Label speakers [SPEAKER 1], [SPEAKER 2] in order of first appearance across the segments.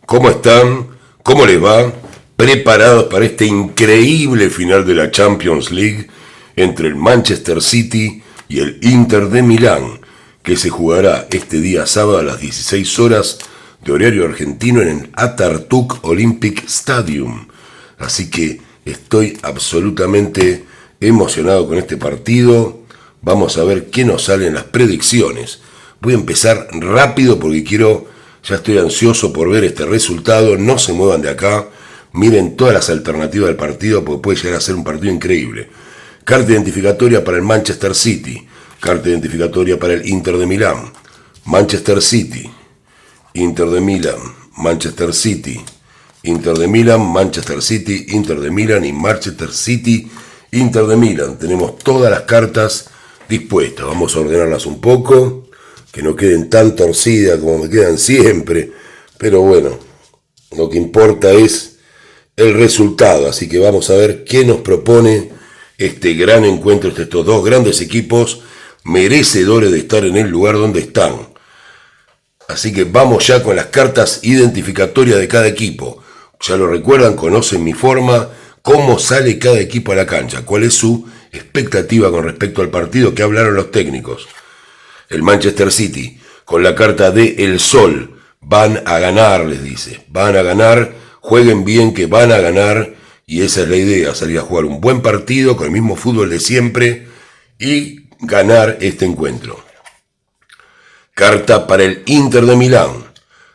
[SPEAKER 1] ¿Cómo están? ¿Cómo les va? ¿Preparados para este increíble final de la Champions League entre el Manchester City y el Inter de Milán, que se jugará este día sábado a las 16 horas de horario argentino en el Atatürk Olympic Stadium? Así que estoy absolutamente emocionado con este partido. Vamos a ver qué nos salen las predicciones. Voy a empezar rápido porque ya estoy ansioso por ver este resultado. No se muevan de acá. Miren todas las alternativas del partido porque puede llegar a ser un partido increíble. Carta identificatoria para el Manchester City. Carta identificatoria para el Inter de Milán. Manchester City. Inter de Milán. Manchester City. Inter de Milán. Manchester City. Inter de Milán y Manchester City. Inter de Milán. Tenemos todas las cartas dispuestas. Vamos a ordenarlas un poco, que no queden tan torcidas como me quedan siempre, pero bueno, lo que importa es el resultado, así que vamos a ver qué nos propone este gran encuentro entre estos dos grandes equipos merecedores de estar en el lugar donde están. Así que vamos ya con las cartas identificatorias de cada equipo. Ya lo recuerdan, conocen mi forma, cómo sale cada equipo a la cancha, cuál es su expectativa con respecto al partido, que hablaron los técnicos. El Manchester City, con la carta de El Sol, van a ganar, les dice, van a ganar, jueguen bien que van a ganar, y esa es la idea, salir a jugar un buen partido con el mismo fútbol de siempre y ganar este encuentro. Carta para el Inter de Milán.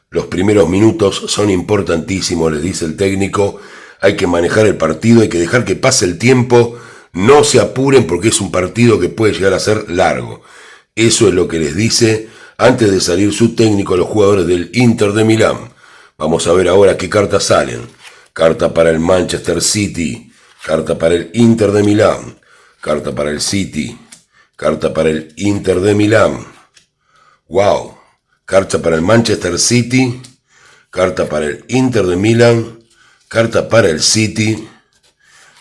[SPEAKER 1] Los primeros minutos son importantísimos, les dice el técnico, hay que manejar el partido, hay que dejar que pase el tiempo, no se apuren porque es un partido que puede llegar a ser largo. Eso es lo que les dice antes de salir su técnico a los jugadores del Inter de Milán. Vamos a ver ahora qué cartas salen. Carta para el Manchester City, carta para el Inter de Milán, carta para el City, carta para el Inter de Milán. Wow, carta para el Manchester City, carta para el Inter de Milán, carta para el City,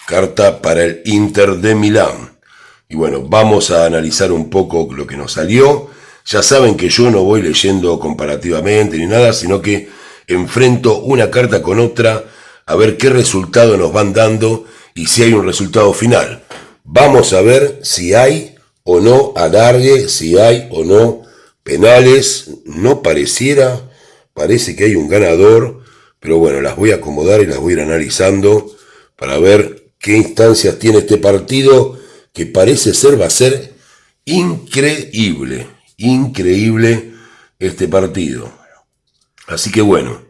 [SPEAKER 1] carta para el Inter de Milán. Y bueno, vamos a analizar un poco lo que nos salió. Ya saben que yo no voy leyendo comparativamente ni nada, sino que enfrento una carta con otra a ver qué resultado nos van dando y si hay un resultado final. Vamos a ver si hay o no alargue, si hay o no penales. No pareciera, parece que hay un ganador, pero bueno, las voy a acomodar y las voy a ir analizando para ver qué instancias tiene este partido, que parece ser, va a ser increíble, increíble este partido. Así que bueno,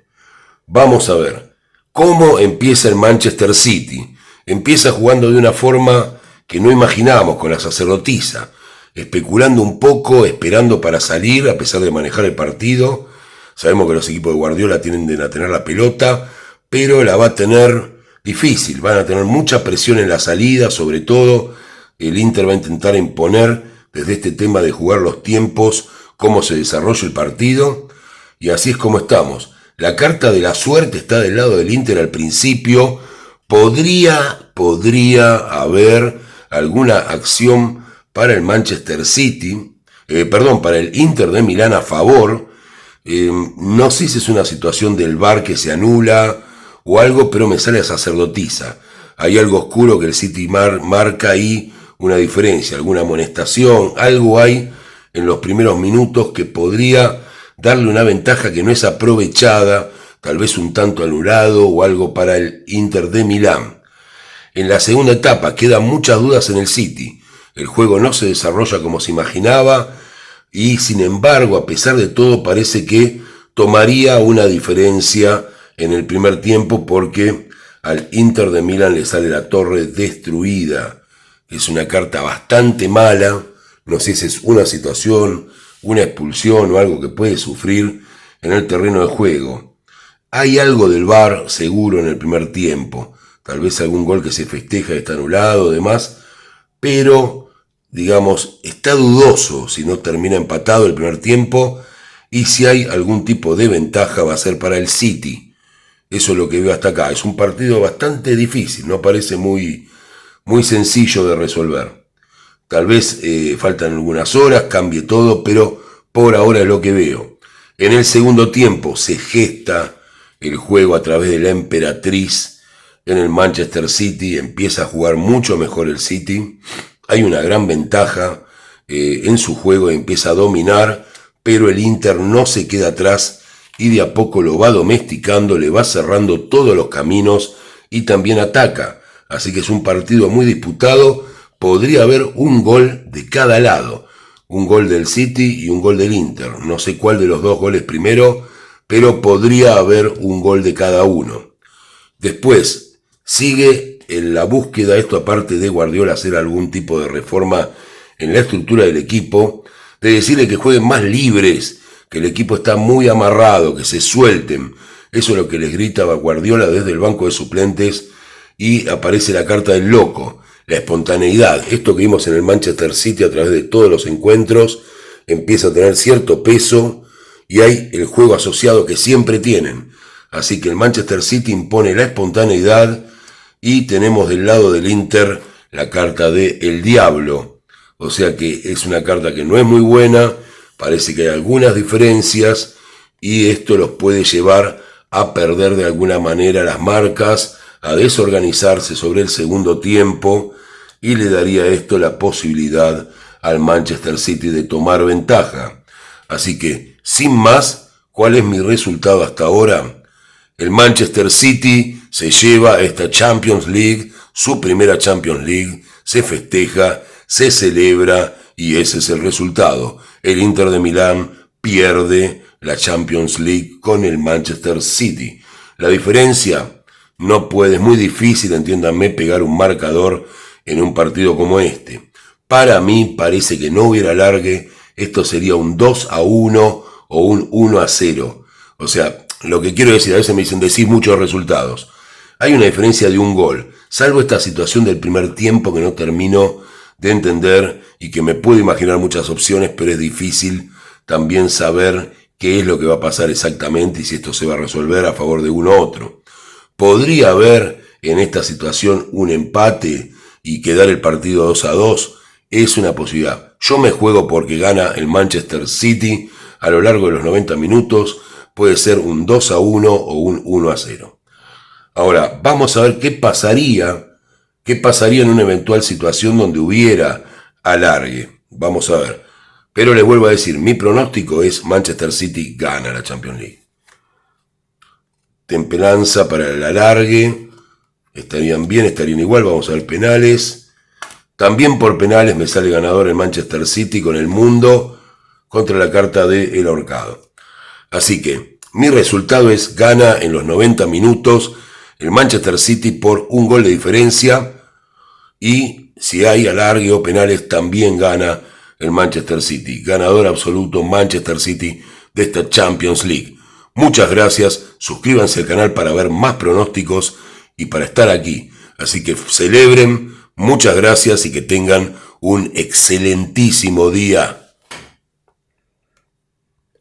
[SPEAKER 1] vamos a ver cómo empieza el Manchester City. Empieza jugando de una forma que no imaginábamos, con la sacerdotisa, especulando un poco, esperando para salir a pesar de manejar el partido. Sabemos que los equipos de Guardiola tienden a tener la pelota, pero la va a tener difícil, van a tener mucha presión en la salida, sobre todo el Inter va a intentar imponer desde este tema de jugar los tiempos, cómo se desarrolla el partido, y así es como estamos. La carta de la suerte está del lado del Inter al principio. Podría haber alguna acción para el Manchester City, para el Inter de Milán a favor. No sé si es una situación del VAR que se anula o algo, pero me sale a sacerdotisa. Hay algo oscuro que el City marca ahí una diferencia, alguna amonestación, algo hay en los primeros minutos que podría darle una ventaja que no es aprovechada, tal vez un tanto anulado o algo para el Inter de Milán. En la segunda etapa quedan muchas dudas en el City. El juego no se desarrolla como se imaginaba y sin embargo, a pesar de todo, parece que tomaría una diferencia en el primer tiempo porque al Inter de Milán le sale la torre destruida. Es una carta bastante mala, no sé si es una situación, una expulsión o algo que puede sufrir en el terreno de juego. Hay algo del VAR seguro en el primer tiempo, tal vez algún gol que se festeja está anulado, demás, pero digamos, está dudoso si no termina empatado el primer tiempo y si hay algún tipo de ventaja va a ser para el City. Eso es lo que veo hasta acá. Es un partido bastante difícil, no parece muy sencillo de resolver. Tal vez faltan algunas horas, cambie todo, pero por ahora es lo que veo. En el segundo tiempo se gesta el juego a través de la emperatriz en el Manchester City, empieza a jugar mucho mejor el City, hay una gran ventaja en su juego, empieza a dominar, pero el Inter no se queda atrás y de a poco lo va domesticando, le va cerrando todos los caminos y también ataca. Así que es un partido muy disputado, podría haber un gol de cada lado, un gol del City y un gol del Inter. No sé cuál de los dos goles primero, pero podría haber un gol de cada uno. Después, sigue en la búsqueda, esto aparte de Guardiola hacer algún tipo de reforma en la estructura del equipo, de decirle que jueguen más libres, que el equipo está muy amarrado, que se suelten. Eso es lo que les grita Guardiola desde el banco de suplentes y aparece la carta del loco, la espontaneidad. Esto que vimos en el Manchester City a través de todos los encuentros empieza a tener cierto peso y hay el juego asociado que siempre tienen. Así que el Manchester City impone la espontaneidad y tenemos del lado del Inter la carta de El Diablo. O sea que es una carta que no es muy buena, parece que hay algunas diferencias y esto los puede llevar a perder de alguna manera las marcas, a desorganizarse sobre el segundo tiempo y le daría esto la posibilidad al Manchester City de tomar ventaja. Así que, sin más, ¿cuál es mi resultado hasta ahora? El Manchester City se lleva esta Champions League, su primera Champions League, se festeja, se celebra y ese es el resultado. El Inter de Milán pierde la Champions League con el Manchester City. La diferencia no puede, es muy difícil, entiéndanme, pegar un marcador en un partido como este. Para mí parece que no hubiera alargue, esto sería un 2-1 o un 1-0. O sea, lo que quiero decir, a veces me dicen, decís muchos resultados. Hay una diferencia de un gol, salvo esta situación del primer tiempo que no termino de entender y que me puedo imaginar muchas opciones, pero es difícil también saber qué es lo que va a pasar exactamente y si esto se va a resolver a favor de uno u otro. ¿Podría haber en esta situación un empate y quedar el partido 2-2? Es una posibilidad. Yo me juego porque gana el Manchester City a lo largo de los 90 minutos, puede ser un 2-1 o un 1-0. Ahora, vamos a ver qué pasaría en una eventual situación donde hubiera alargue. Vamos a ver. Pero les vuelvo a decir, mi pronóstico es Manchester City gana la Champions League. Templanza para el alargue. Estarían bien, estarían igual. Vamos a ver penales. También por penales me sale ganador el Manchester City con el mundo contra la carta de El Ahorcado. Así que mi resultado es gana en los 90 minutos el Manchester City por un gol de diferencia y si hay alargue o penales también gana el Manchester City. Ganador absoluto Manchester City de esta Champions League. Muchas gracias, suscríbanse al canal para ver más pronósticos y para estar aquí. Así que celebren, muchas gracias y que tengan un excelentísimo día.